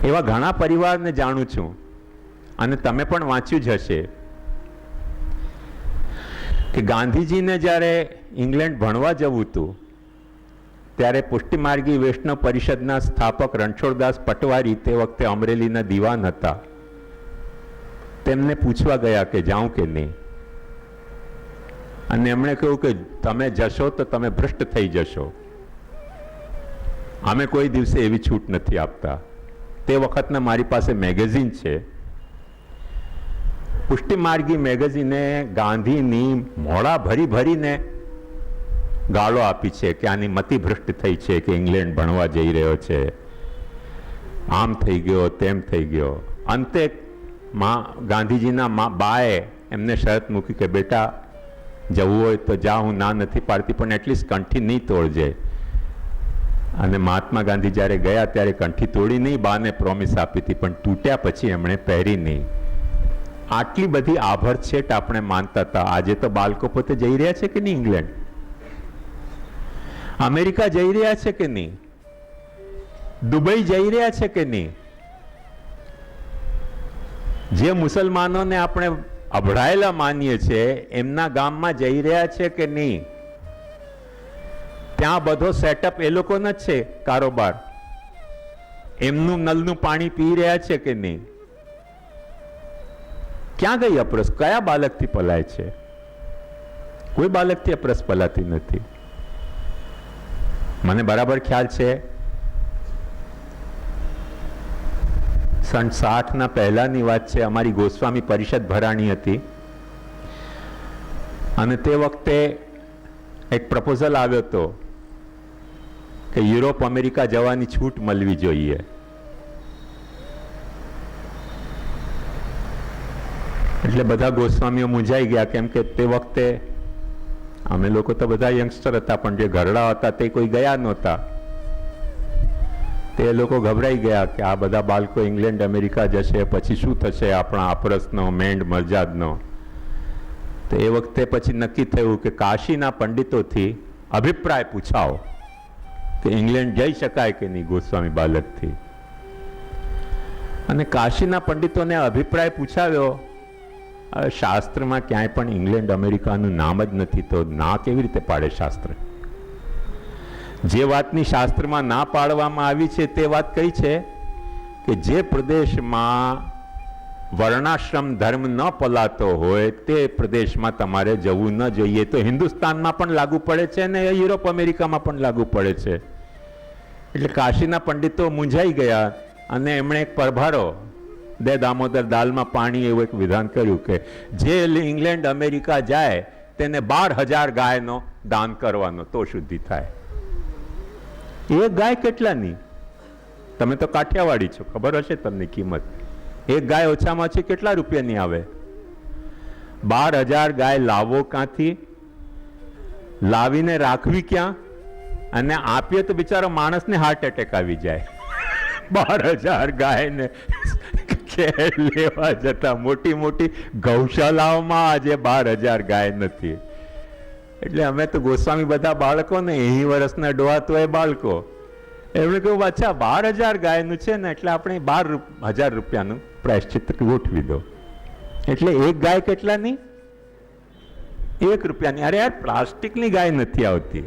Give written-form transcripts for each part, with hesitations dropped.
એવા ઘણા પરિવારને જાણું છું અને તમે પણ વાંચ્યું જ હશે કે ગાંધીજીને જ્યારે ઇંગ્લેન્ડ ભણવા જવું હતું ત્યારે પુષ્ટિમાર્ગી વૈષ્ણવ પરિષદના સ્થાપક રણછોડદાસ પટવારી તે વખતે અમરેલીના દીવાન હતા. તેમને પૂછવા ગયા કે જાઉં કે નહીં, અને એમણે કહ્યું કે તમે જશો તો તમે ભ્રષ્ટ થઈ જશો, અમે કોઈ દિવસે એવી છૂટ નથી આપતા. તે વખતના મારી પાસે મેગેઝિન છે. પુષ્ટિમાર્ગી મેગેઝિને ગાંધીની મોડા ભરી ભરીને ગાળો આપી છે કે આની મતિ ભ્રષ્ટ થઈ છે, કે ઇંગ્લેન્ડ ભણવા જઈ રહ્યો છે, આમ થઈ ગયો તેમ થઈ ગયો. અંતે ગાંધીજીના બાએ એમને શરત મૂકી કે બેટા જવું હોય તો જા, હું ના નથી પાડતી, પણ એટલીસ્ટ કંઠી નહીં તોડજે. અને મહાત્મા ગાંધી જ્યારે ગયા ત્યારે કંઠી તોડી નહીં, બાને પ્રોમિસ આપી હતી, પણ તૂટ્યા પછી એમણે પહેરી નહીં. આટલી બધી આભરછેટ આપણે માનતા હતા. આજે તો બાળકો પોતે જઈ રહ્યા છે કે નહીં ઇંગ્લેન્ડ, અમેરિકા જઈ રહ્યા છે કે નહીં, દુબઈ જઈ રહ્યા છે કે નહીં. જે મુસલમાનોને આપણે અભડાયેલા માનીએ છીએ એમના ગામમાં જઈ રહ્યા છે કે નહીં. ત્યાં બધો સેટઅપ એ લોકોનો જ છે, કારોબાર. એમનું નલનું પાણી પી રહ્યા છે કે નહીં. ક્યાં ગઈ અપરસ? કયા બાળકથી પલાય છે? કોઈ બાળકથી અપરસ પલાતી નથી. મને બરાબર ખ્યાલ છે સન 60 પહેલાની વાત છે. અમારી ગોસ્વામી પરિષદ ભરાણી હતી અને તે વખતે એક પ્રપોઝલ આવ્યો હતો કે યુરોપ અમેરિકા જવાની છૂટ મળવી જોઈએ. એટલે બધા ગોસ્વામીઓ મૂંઝાઈ ગયા, કેમ કે તે વખતે અમે લોકો તો બધા યંગસ્ટર હતા, પણ જે ઘરડા હતા તે કોઈ ગયા નહોતા. તે લોકો ગભરાઈ ગયા કે આ બધા બાળકો ઇંગ્લેન્ડ અમેરિકા જશે, પછી શું થશે આપણા આપરસનો, મેંડ મરજાદનો. તો એ વખતે પછી નક્કી થયું કે કાશીના પંડિતોથી અભિપ્રાય પૂછાવો કે ઇંગ્લેન્ડ જઈ શકાય કે નહીં ગોસ્વામી બાલકથી. અને કાશીના પંડિતોને અભિપ્રાય પૂછાવ્યો. શાસ્ત્રમાં ક્યાંય પણ ઇંગ્લેન્ડ અમેરિકાનું નામ જ નથી, તો ના કેવી રીતે પાડે શાસ્ત્ર? જે વાતની શાસ્ત્રમાં ના પાડવામાં આવી છે તે વાત કઈ છે કે જે પ્રદેશમાં વર્ણાશ્રમ ધર્મ ન પલાતો હોય તે પ્રદેશમાં તમારે જવું ન જોઈએ. તો હિન્દુસ્તાનમાં પણ લાગુ પડે છે અને યુરોપ અમેરિકામાં પણ લાગુ પડે છે. એટલે કાશીના પંડિતો મૂંઝાઈ ગયા અને એમણે એક પરભારો દે દામોદર દાલમાં પાણી એવું એક વિધાન કર્યું કે જે ઇંગ્લેન્ડ અમેરિકા જાય તેને 12,000 ગાયનો દાન કરવાનો, તો શુદ્ધિ થાય. એક ગાય કેટલાની? તમે તો કાઠિયાવાડી છો, ખબર હશે તમને કિંમત. એક ગાય ઓછામાં ઓછી કેટલા રૂપિયાની આવે? 12,000 ગાય લાવો ક્યાંથી? લાવીને રાખવી ક્યાં? અને આપીએ તો બિચારો માણસને હાર્ટ એટેક આવી જાય. 12,000 ગાયને લેવા જતા મોટી મોટી ગૌશાલાઓમાં આજે 12,000 ગાય નથી. એટલે અમે તો ગોસ્વામી બધા બાળકો ને 80 વર્ષના ડોહા તો એ બાળકો, એમણે કહ્યું અચ્છા 12,000 ગાયનું છે ને એટલે આપણે 12,000 રૂપિયાનું પ્રાયશ્ચિત ગોઠવી દો. એટલે એક ગાય કેટલાની? 1 રૂપિયાની. અરે યાર, પ્લાસ્ટિકની ગાય નથી આવતી.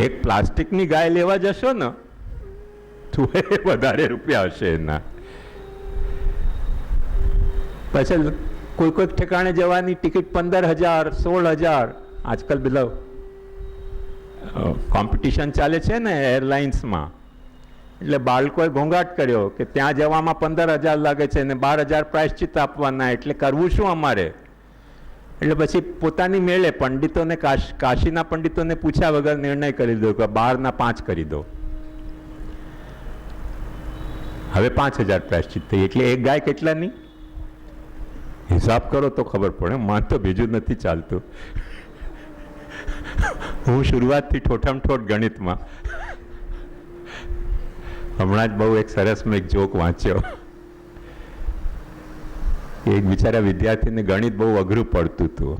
એક પ્લાસ્ટિકની ગાય લેવા જશો ને તો વધારે રૂપિયા હશે એના. પછી કોઈ કોઈક ઠેકાણે જવાની ટિકિટ 15,000, 16,000. આજકાલ પેલા કોમ્પિટિશન ચાલે છે ને એરલાઇન્સમાં, એટલે બાળકોએ ઘોંઘાટ કર્યો કે ત્યાં જવામાં 15,000 લાગે છે અને 12,000 પ્રાયશ્ચિત આપવાના, એટલે કરવું શું અમારે? એટલે પછી પોતાની મેળે પંડિતોને કાશીના પંડિતોને પૂછ્યા વગર નિર્ણય કરી દો કે 12 ના 5 કરી દો. હવે 5,000 પ્રાયશ્ચિત થઈ. એટલે એક ગાય કેટલાની? હિસાબ કરો તો ખબર પડે. માન તો બીજું નથી ચાલતું. હું શરૂઆતથી ઠોઠમ ઠોઠ ગણિતમાં. હમણાં જ બહુ એક સરસ મેં એક જોક વાંચ્યો એક બિચારા વિદ્યાર્થીને ગણિત બહુ અઘરું પડતું હતું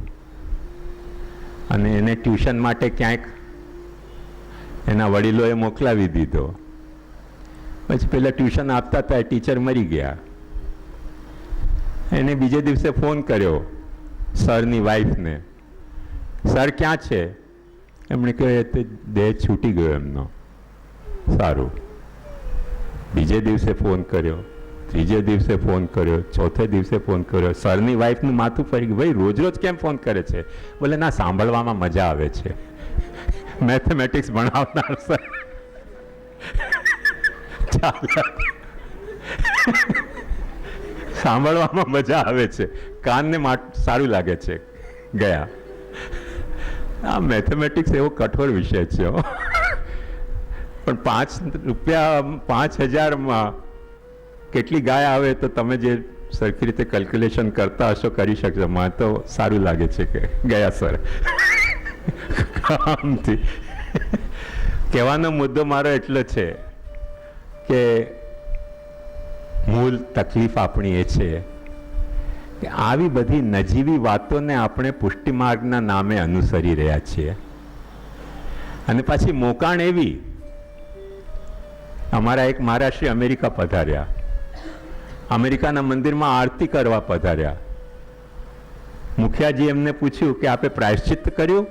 અને એને ટ્યુશન માટે ક્યાંક એના વડીલોએ મોકલાવી દીધો. પછી પેલા ટ્યુશન આપતા હતા, ટીચર મરી ગયા. એને બીજે દિવસે ફોન કર્યો સરની વાઈફને, સર ક્યાં છે? એમણે કહ્યું તે દેહ છૂટી ગયો એમનો. સારું. બીજે દિવસે ફોન કર્યો, ત્રીજે દિવસે ફોન કર્યો, ચોથે દિવસે ફોન કર્યો. સરની વાઈફનું માથું ફરી ગયું, ભાઈ રોજ રોજ કેમ ફોન કરે છે? બોલે ના, સાંભળવામાં મજા આવે છે. મેથેમેટિક્સ ભણાવનાર સર. સાંભળવામાં મજા આવે છે, કાનને સારું લાગે છે. ગયા. આ મેથેમેટિક્સ એવો કઠોર વિષય છે. પણ ₹5,000 કેટલી ગાય આવે તો તમે જે સરખી રીતે કેલ્ક્યુલેશન કરતા હશો કરી શકશો. મને તો સારું લાગે છે કે ગયા સર. કામથી કહેવાનો મુદ્દો મારો એટલો છે કે મૂળ તકલીફ આપણી એ છે કે આવી બધી નજીવી વાતોને આપણે પુષ્ટિ માર્ગના નામે અનુસરી રહ્યા છીએ. અને પાછી મોકાણ એવી, અમારા એક મહારાષ્ટ્રી અમેરિકા પધાર્યા, અમેરિકાના મંદિરમાં આરતી કરવા પધાર્યા. મુખિયાજી એમને પૂછ્યું કે આપે પ્રાયશ્ચિત્ત કર્યું?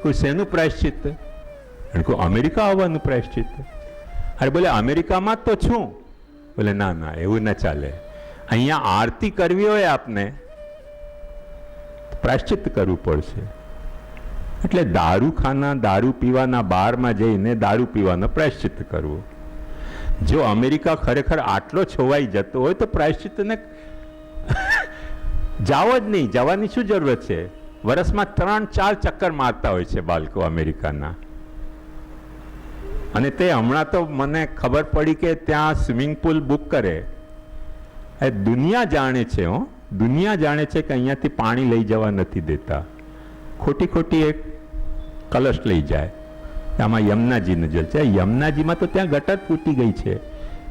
કોઈ શેનું પ્રાયશ્ચિત્ત? કોઈ અમેરિકા આવવાનું પ્રાયશ્ચિત્ત. અરે બોલે અમેરિકામાં તો છું. બોલે ના ના, એવું ના ચાલે. અહીંયા આરતી કરવી હોય આપને પ્રાયશ્ચિત્ત કરવું પડશે. એટલે દારૂખાના, દારૂ પીવાના બારમાં જઈને દારૂ પીવાનો પ્રાયશ્ચિત્ત કરવું. જો અમેરિકા ખરેખર આટલો છોવાઈ જતો હોય તો પ્રાયશ્ચિત્તને જાઓ જ નહીં. જવાની શું જરૂરત છે? વર્ષમાં 3-4 ચક્કર મારતા હોય છે બાળકો અમેરિકાના. અને તે હમણાં તો મને ખબર પડી કે ત્યાં સ્વિમિંગ પુલ બુક કરે. એ દુનિયા જાણે છે, દુનિયા જાણે છે કે અહીંયાથી પાણી લઈ જવા નથી દેતા. ખોટી ખોટી એક કલશ લઈ જાય. આમાં યમુનાજીને જલ છે. યમુનાજીમાં તો ત્યાં ગટર ફૂટી ગઈ છે,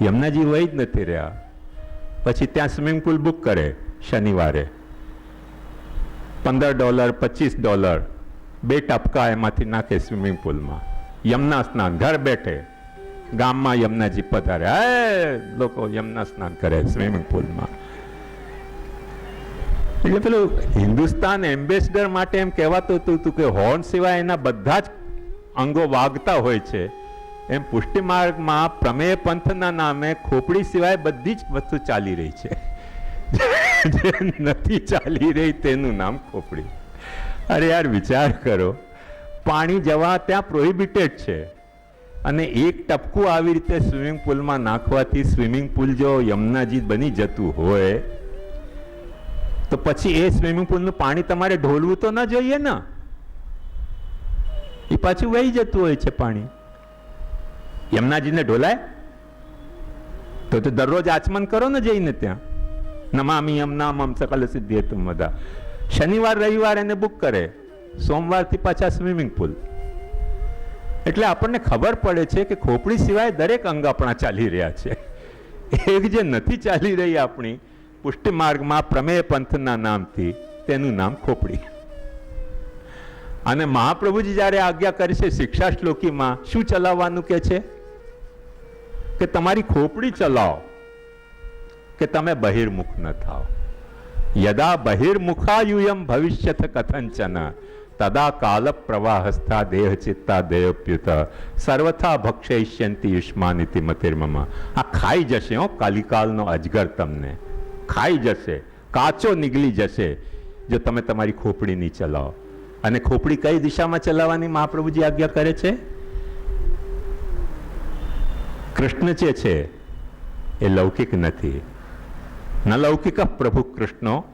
યમુનાજી વહી જ નથી રહ્યા. પછી ત્યાં સ્વિમિંગ પુલ બુક કરે શનિવારે. $15, $25 2 ટપકા એમાંથી નાખે સ્વિમિંગ પુલમાં. યમુના સ્નાન ઘર બેઠે. ગામમાં યમુનાજી પધારે, લોકો યમુના સ્નાન કરે સ્વિમિંગ પુલમાં. એટલે પેલું હિન્દુસ્તાન એમ્બેસડર માટે એમ કહેવાતું હતું કે હોર્ન સિવાય એના બધા જ અંગો વાગતા હોય છે. એમ પુષ્ટિ માર્ગમાં પ્રમેય પંથના નામે ખોપડી સિવાય બધી જ વસ્તુ ચાલી રહી છે. જે નથી ચાલી રહી તેનું નામ ખોપડી. અરે યાર, વિચાર કરો, પાણી જવા ત્યાં પ્રોહિબિટેડ છે અને એક ટપકું આવી રીતે સ્વિમિંગ પુલમાં નાખવાથી સ્વિમિંગ પુલ જો યમુનાજી બની જતું હોય તો પછી એ સ્વિમિંગ પુલનું પાણી તમારે ઢોલવું તો ન જોઈએ ને. એ પાછું વહી જતું હોય છે પાણી. યમુનાજીને ઢોલાય તો દરરોજ આચમન કરો ને જઈને ત્યાં. નમામિ યમુનામ સકલ સિદ્ધિ હેતુ બધા. શનિવાર રવિવાર એને બુક કરે, સોમવારથી પાછા સ્વિમિંગ પુલ. એટલે આપણને ખબર પડે છે કે ખોપડી સિવાય દરેક અંગ આપણા ચાલી રહ્યા છે. એક જે નથી ચાલી રહી આપણી પુષ્ટિ માર્ગમાં પ્રમેય પંથના નામથી, તેનું નામ ખોપડી. અને મહાપ્રભુજી જ્યારે આજ્ઞા કરે છે શિક્ષા શ્લોકીમાં, શું ચલાવવાનું કે છે? કે તમારી ખોપડી ચલાવો, કે તમે બહિર્મુખ ન થાઓ. યદા બહિર્મુખાયુયમ ભવિષ્યથ કથંચન તદા કાલ પ્રવાહસ્થા દેહ ચિત્તા દેહપ્યુત સર્વથા ભક્ષયિષ્યંતિ યુષ્માનિતિ મતિર્મમ. આ ખાઈ જશે, કાલિકાલનો અજગર તમને ખાઈ જશે, કાચો નીકળી જશે જો તમે તમારી ખોપડી નહીં ચલાવો. અને ખોપડી કઈ દિશામાં ચલાવવાની મહાપ્રભુજી આજ્ઞા કરે છે? કૃષ્ણ જે છે એ લૌકિક નથી. ન લૌકિક પ્રભુ કૃષ્ણો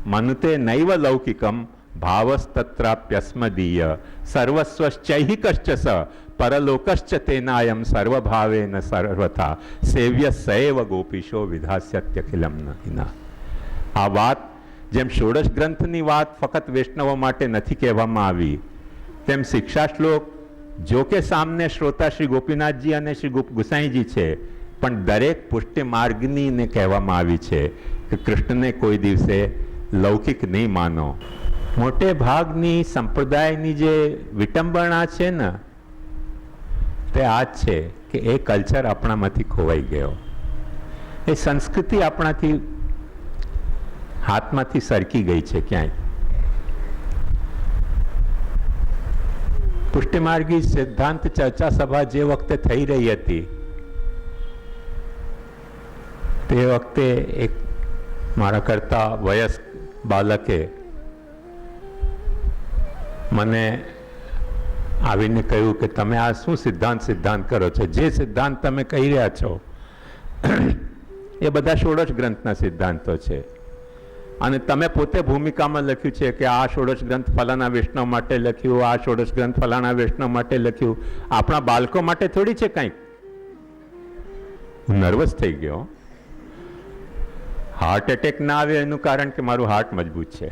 મનુતે નૈવ લૌકિકમ ભાવસ્તત્રાપ્યસ્મદીય સર્વસ્વશ્ચૈહિકશ્ચ સ પરલોકશ્ચ તેનાયમ સર્વભાવેન સર્વથા સેવ્ય સૈવ ગોપીશો વિધાસ્યત્યખિલમ નહિના. આ વાત જેમ ષોડશ ગ્રંથની વાત ફક્ત વૈષ્ણવો માટે નથી કહેવામાં આવી, તેમ શિક્ષા શ્લોક જો કે સામને શ્રોતા શ્રી ગોપીનાથજી અને શ્રી ગુસાઈજી છે, પણ દરેક પુષ્ટિ માર્ગનીને કહેવામાં આવી છે કે કૃષ્ણને કોઈ દિવસે લૌકિક નહીં માનો. મોટે ભાગની સંપ્રદાયની જે વિટંબણા છે ને તે આ જ છે કે એ કલ્ચર આપણામાંથી ખોવાઈ ગયો, એ સંસ્કૃતિ આપણાથી હાથમાંથી સરકી ગઈ છે ક્યાંય. પુષ્ટિમાર્ગી સિદ્ધાંત ચર્ચા સભા જે વખતે થઈ રહી હતી તે વખતે એક મારા કરતા વયસ્ક બાળકે મને આવીને કહ્યું કે તમે આ શું સિદ્ધાંત કરો છો? જે સિદ્ધાંત તમે કહી રહ્યા છો એ બધા ષોડશ ગ્રંથના સિદ્ધાંતો છે, અને તમે પોતે ભૂમિકામાં લખ્યું છે કે આ ષોડશ ગ્રંથ ફલાણા વૈષ્ણવ માટે લખ્યું, આ ષોડશ ગ્રંથ ફલાણા વૈષ્ણવ માટે લખ્યું. આપણા બાળકો માટે થોડી છે કંઈક. હું નર્વસ થઈ ગયો. હાર્ટ એટેક ના આવે એનું કારણ કે મારું હાર્ટ મજબૂત છે.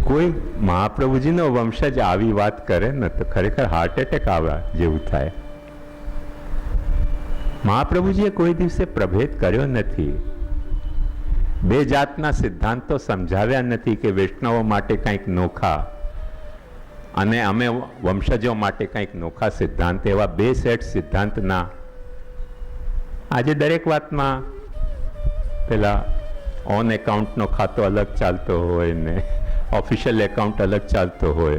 કોઈ મહાપ્રભુજીનો વંશજ આવી વાત કરે ને તો ખરેખર હાર્ટ એટેક આવવા જેવું થાય. મહાપ્રભુજીએ કોઈ દિવસે પ્રભેદ કર્યો નથી, બે જાતના સિદ્ધાંતો સમજાવ્યા નથી કે વૈષ્ણવો માટે કંઈક નોખા અને અમે વંશજો માટે કંઈક નોખા સિદ્ધાંત. એવા બે સેટ સિદ્ધાંતના આજે દરેક વાતમાં પેલા ઓન એકાઉન્ટનો ખાતો અલગ ચાલતો હોય ને ઓફિશિયલ એકાઉન્ટ અલગ ચાલતો હોય,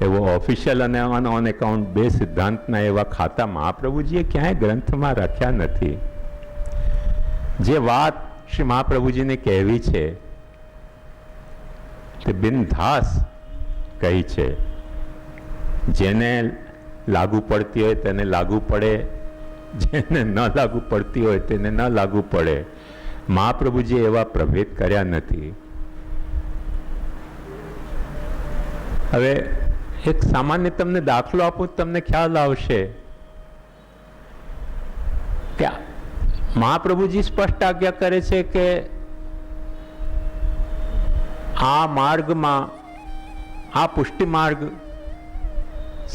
એવો ઓફિશિયલ અને ઓન એકાઉન્ટ બે સિદ્ધાંતના એવા ખાતા મહાપ્રભુજીએ ક્યાંય ગ્રંથમાં રાખ્યા નથી. જે વાત શ્રી મહાપ્રભુજીને કહેવી છે તે બિનધાસ કહી છે. જેને લાગુ પડતી હોય તેને લાગુ પડે, જેને ન લાગુ પડતી હોય તેને ન લાગુ પડે. મહાપ્રભુજીએ એવા પ્રભેદ કર્યા નથી. હવે એક સામાન્ય તમને દાખલો આપું, તમને ખ્યાલ આવશે કે મહાપ્રભુજી સ્પષ્ટ આજ્ઞા કરે છે કે આ માર્ગમાં, આ પુષ્ટિ માર્ગ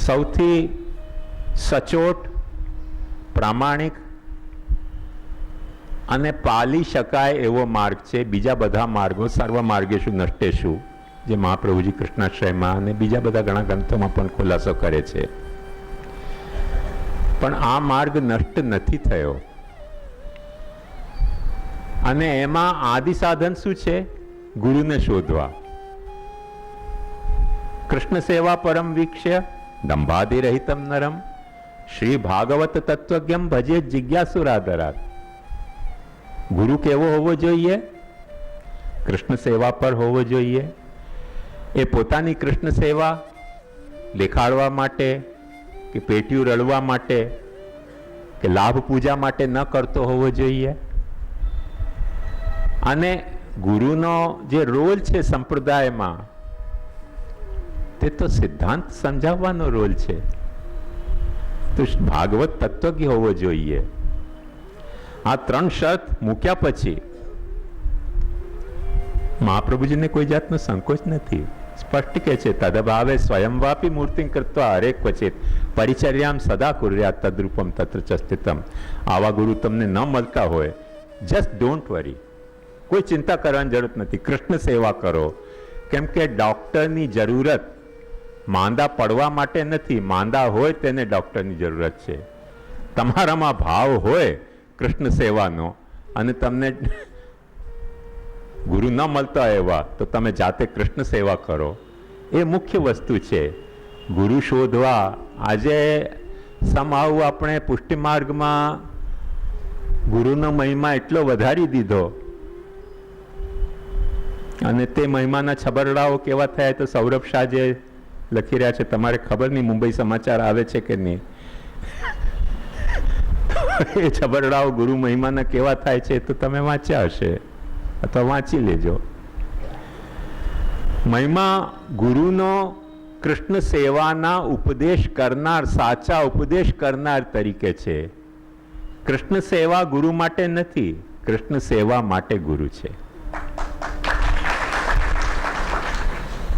સૌથી સચોટ, પ્રામાણિક અને પાલી શકાય એવો માર્ગ છે. બીજા બધા માર્ગો સર્વ માર્ગેશુ નષ્ટેશુ, જે મહાપ્રભુજી કૃષ્ણાશ્રયમાં અને બીજા બધા ઘણા ગ્રંથોમાં પણ ખુલાસો કરે છે. પણ આ માર્ગ નષ્ટ નથી થયો, અને એમાં આદિ સાધન શું છે? ગુરુને શોધવા. કૃષ્ણ સેવા પરમ વીક્ષ્ય દંભાદિ રહિતમ નરમ શ્રી ભાગવત તત્વજ્ઞમ ભજે જિજ્ઞાસુરાદરાત. ગુરુ કેવો હોવો જોઈએ? કૃષ્ણ સેવા પર હોવો જોઈએ. એ પોતાની કૃષ્ણ સેવા દેખાડવા માટે કે પેટીયું રળવા માટે કે લાભ પૂજા માટે ન કરતો હોવો જોઈએ. અને ગુરુનો જે રોલ છે સંપ્રદાયમાં તે તો સિદ્ધાંત સમજાવવાનો રોલ છે. તો ભાગવત તત્વજ્ઞ હોવો જોઈએ. આ ત્રણ શરત મૂક્યા પછી મહાપ્રભુજીને કોઈ જાતનો સંકોચ નથી. સ્પષ્ટ કે છે તદભાવે સ્વયંવાપી મૂર્તિ કૃત્વા હરેક ક્વચિત પરિચર્યામ સદા કુર્યાત તદ્રૂપમ તત્ર ચ સ્થિતમ. આવા ગુરુ તમને ન મળતા હોય, જસ્ટ ડોન્ટ વરી, કોઈ ચિંતા કરવાની જરૂર નથી. કૃષ્ણ સેવા કરો. કેમ કે ડૉક્ટરની જરૂરત માંદા પડવા માટે નથી, માંદા હોય તેને ડૉક્ટરની જરૂરત છે. તમારામાં ભાવ હોય કૃષ્ણ સેવાનો અને તમને ગુરુ ન મળતા એવા, તો તમે જાતે કૃષ્ણ સેવા કરો. એ મુખ્ય વસ્તુ છે. ગુરુ શોધવા. આજે સમાવ આપણે પુષ્ટિ માર્ગમાં ગુરુનો મહિમા એટલો વધારી દીધો, અને તે મહિમાના છબરડાઓ કેવા થયા તો સૌરભ શાહ જે લખી રહ્યા છે, તમારે ખબર નહીં મુંબઈ સમાચાર આવે છે કે નહીં, એ છબરડાઓ ગુરુ મહિમાના કેવા થાય છે તો તમે વાંચ્યા હશે અથવા વાંચી લેજો. મહિમા ગુરુનો કૃષ્ણ સેવાના ઉપદેશ કરનાર, સાચા ઉપદેશ કરનાર તરીકે છે. કૃષ્ણ સેવા ગુરુ માટે નથી, કૃષ્ણ સેવા માટે ગુરુ છે.